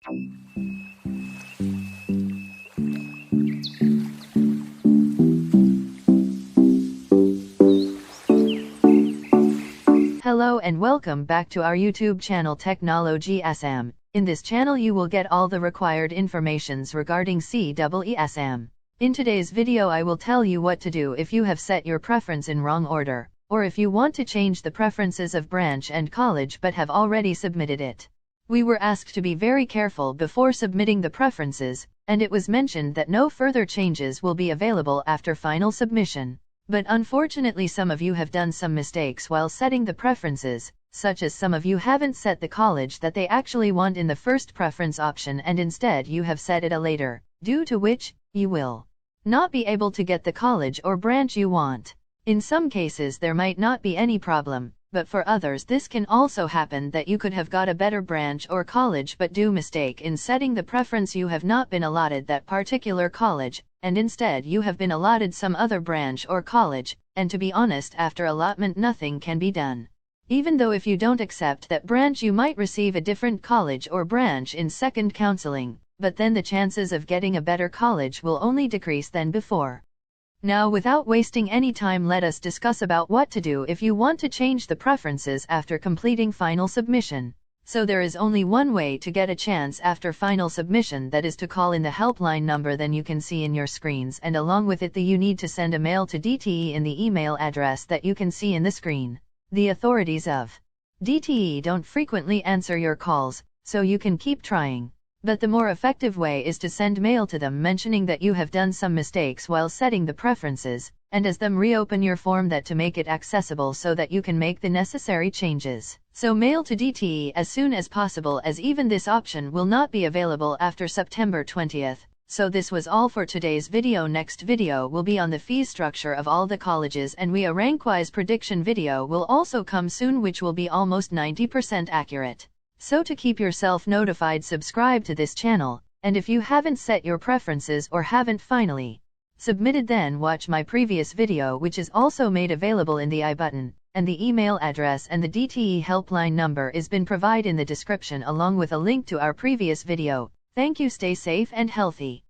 Hello and welcome back to our YouTube channel TechnoloG Assam. In this channel you will get all the required informations regarding CEE Assam. In today's video I will tell you what to do if you have set your preference in wrong order, or if you want to change the preferences of branch and college but have already submitted it. We were asked to be very careful before submitting the preferences, and it was mentioned that no further changes will be available after final submission. But unfortunately some of you have done some mistakes while setting the preferences, such as some of you haven't set the college that they actually want in the first preference option and instead you have set it a later, due to which, you will not be able to get the college or branch you want. In some cases there might not be any problem, but for others this can also happen that you could have got a better branch or college but due mistake in setting the preference you have not been allotted that particular college, and instead you have been allotted some other branch or college, and to be honest after allotment nothing can be done. Even though if you don't accept that branch you might receive a different college or branch in second counseling, but then the chances of getting a better college will only decrease than before. Now without wasting any time let us discuss about what to do if you want to change the preferences after completing final submission. So there is only one way to get a chance after final submission, that is to call in the helpline number then you can see in your screens, and along with it you need to send a mail to DTE in the email address that you can see in the screen. The authorities of DTE don't frequently answer your calls, so you can keep trying. But the more effective way is to send mail to them mentioning that you have done some mistakes while setting the preferences, and as them reopen your form that to make it accessible so that you can make the necessary changes. So mail to DTE as soon as possible, as even this option will not be available after September 20th. So this was all for today's video. Next video will be on the fee structure of all the colleges, and a rank-wise prediction video will also come soon which will be almost 90% accurate. So to keep yourself notified, subscribe to this channel, and if you haven't set your preferences or haven't finally submitted then watch my previous video which is also made available in the I button, and the email address and the DTE helpline number is been provided in the description along with a link to our previous video. Thank you, stay safe and healthy.